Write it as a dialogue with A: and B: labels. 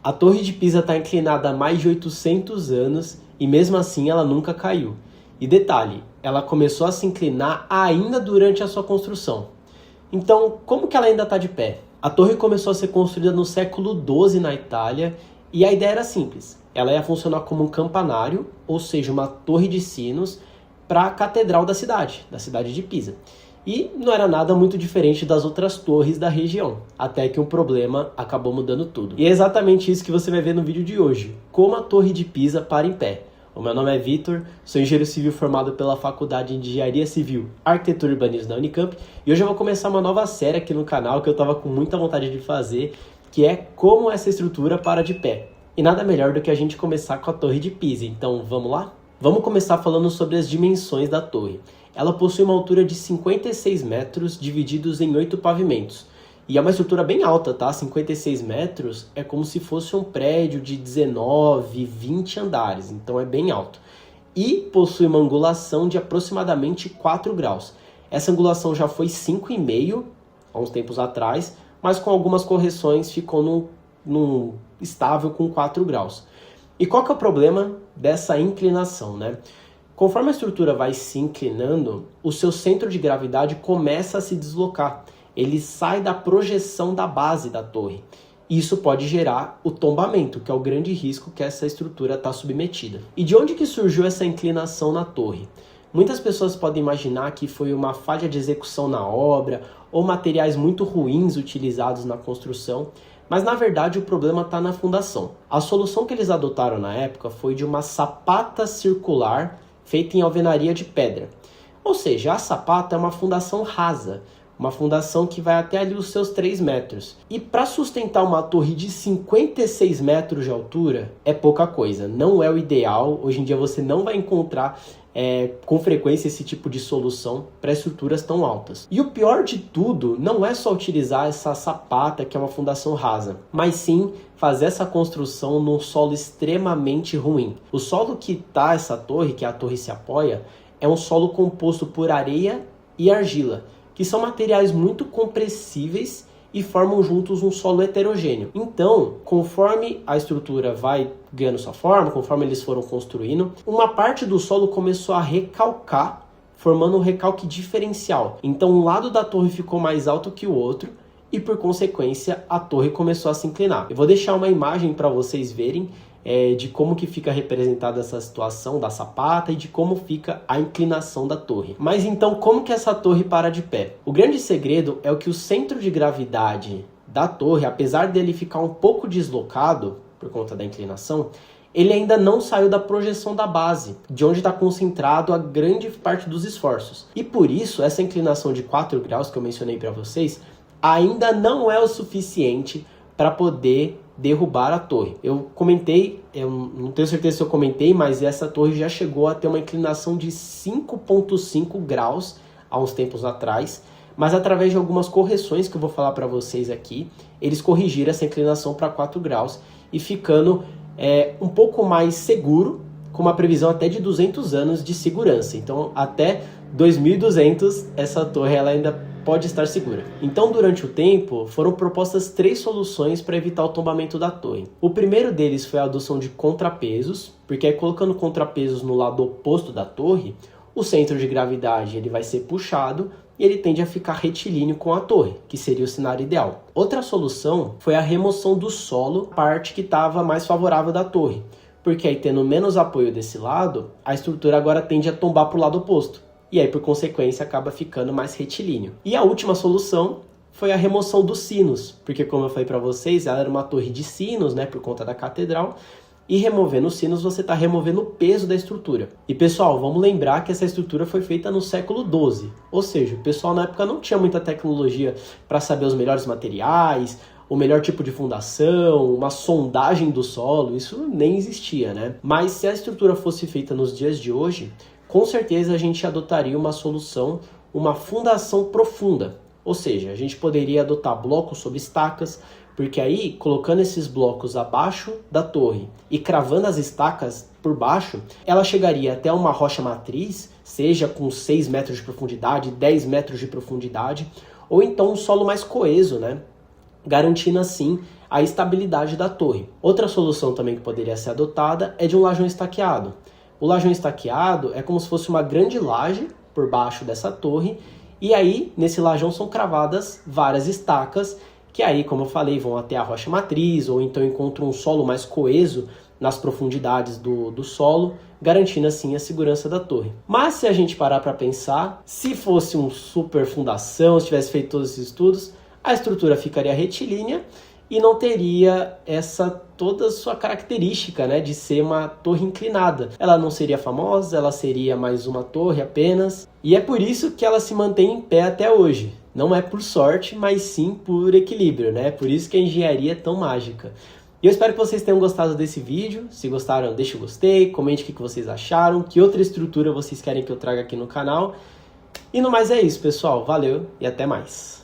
A: A Torre de Pisa está inclinada há mais de 800 anos e mesmo assim ela nunca caiu. E detalhe, ela começou a se inclinar ainda durante a sua construção. Então, como que ela ainda está de pé? A torre começou a ser construída no século XII na Itália e a ideia era simples. Ela ia funcionar como um campanário, ou seja, uma torre de sinos, para a catedral da cidade de Pisa. E não era nada muito diferente das outras torres da região, até que um problema acabou mudando tudo. E é exatamente isso que você vai ver no vídeo de hoje, como a Torre de Pisa para em pé. O meu nome é Vitor, sou engenheiro civil formado pela Faculdade de Engenharia Civil, Arquitetura e Urbanismo da Unicamp, e hoje eu vou começar uma nova série aqui no canal que eu estava com muita vontade de fazer, que é como essa estrutura para de pé. E nada melhor do que a gente começar com a Torre de Pisa, então vamos lá? Vamos começar falando sobre as dimensões da torre. Ela possui uma altura de 56 metros divididos em 8 pavimentos. E é uma estrutura bem alta, tá? 56 metros é como se fosse um prédio de 19, 20 andares, então é bem alto. E possui uma angulação de aproximadamente 4 graus. Essa angulação já foi 5,5 há uns tempos atrás, mas com algumas correções ficou num estável com 4 graus. E qual que é o problema dessa inclinação, né? Conforme a estrutura vai se inclinando, o seu centro de gravidade começa a se deslocar. Ele sai da projeção da base da torre. Isso pode gerar o tombamento, que é o grande risco que essa estrutura está submetida. E de onde que surgiu essa inclinação na torre? Muitas pessoas podem imaginar que foi uma falha de execução na obra ou materiais muito ruins utilizados na construção, mas na verdade o problema está na fundação. A solução que eles adotaram na época foi de uma sapata circular feita em alvenaria de pedra. Ou seja, a sapata é uma fundação rasa, uma fundação que vai até ali os seus 3 metros. E para sustentar uma torre de 56 metros de altura é pouca coisa, não é o ideal. Hoje em dia você não vai encontrar com frequência esse tipo de solução para estruturas tão altas. E o pior de tudo não é só utilizar essa sapata, que é uma fundação rasa, mas sim fazer essa construção num solo extremamente ruim. O solo que está essa torre, que a torre se apoia, é um solo composto por areia e argila, que são materiais muito compressíveis e formam juntos um solo heterogêneo. Então, conforme a estrutura vai ganhando sua forma, conforme eles foram construindo, uma parte do solo começou a recalcar, formando um recalque diferencial. Então, um lado da torre ficou mais alto que o outro e, por consequência, a torre começou a se inclinar. Eu vou deixar uma imagem para vocês verem de como que fica representada essa situação da sapata e de como fica a inclinação da torre. Mas então, como que essa torre para de pé? O grande segredo é o que o centro de gravidade da torre, apesar dele ficar um pouco deslocado por conta da inclinação, ele ainda não saiu da projeção da base, de onde está concentrado a grande parte dos esforços. E por isso, essa inclinação de 4 graus que eu mencionei para vocês, ainda não é o suficiente para poder derrubar a torre. Eu comentei, eu não tenho certeza se eu comentei, mas essa torre já chegou a ter uma inclinação de 5,5 graus há uns tempos atrás, mas através de algumas correções que eu vou falar para vocês aqui, eles corrigiram essa inclinação para 4 graus e ficando um pouco mais seguro, com uma previsão até de 200 anos de segurança. Então, até 2200, essa torre ela ainda pode estar segura. Então, durante o tempo, foram propostas 3 soluções para evitar o tombamento da torre. O primeiro deles foi a adoção de contrapesos, porque aí, colocando contrapesos no lado oposto da torre, o centro de gravidade ele vai ser puxado e ele tende a ficar retilíneo com a torre, que seria o cenário ideal. Outra solução foi a remoção do solo, parte que estava mais favorável da torre, porque aí, tendo menos apoio desse lado, a estrutura agora tende a tombar para o lado oposto. E aí, por consequência, acaba ficando mais retilíneo. E a última solução foi a remoção dos sinos, porque como eu falei para vocês, ela era uma torre de sinos, né, por conta da catedral, e removendo os sinos você está removendo o peso da estrutura. E pessoal, vamos lembrar que essa estrutura foi feita no século XII, ou seja, o pessoal na época não tinha muita tecnologia para saber os melhores materiais, o melhor tipo de fundação, uma sondagem do solo, isso nem existia, né? Mas se a estrutura fosse feita nos dias de hoje, com certeza a gente adotaria uma solução, uma fundação profunda. Ou seja, a gente poderia adotar blocos sobre estacas, porque aí, colocando esses blocos abaixo da torre e cravando as estacas por baixo, ela chegaria até uma rocha matriz, seja com 6 metros de profundidade, 10 metros de profundidade, ou então um solo mais coeso, né? Garantindo assim a estabilidade da torre. Outra solução também que poderia ser adotada é de um lajão estaqueado. O lajão estaqueado é como se fosse uma grande laje por baixo dessa torre, e aí nesse lajão são cravadas várias estacas, que aí, como eu falei, vão até a rocha matriz, ou então encontram um solo mais coeso nas profundidades do solo, garantindo assim a segurança da torre. Mas se a gente parar para pensar, se fosse um super fundação, se tivesse feito todos esses estudos, a estrutura ficaria retilínea e não teria toda a sua característica, né, de ser uma torre inclinada. Ela não seria famosa, ela seria mais uma torre apenas, e é por isso que ela se mantém em pé até hoje. Não é por sorte, mas sim por equilíbrio, né? Por isso que a engenharia é tão mágica. E eu espero que vocês tenham gostado desse vídeo. Se gostaram, deixa o gostei, comente o que vocês acharam, que outra estrutura vocês querem que eu traga aqui no canal. E no mais é isso, pessoal. Valeu e até mais.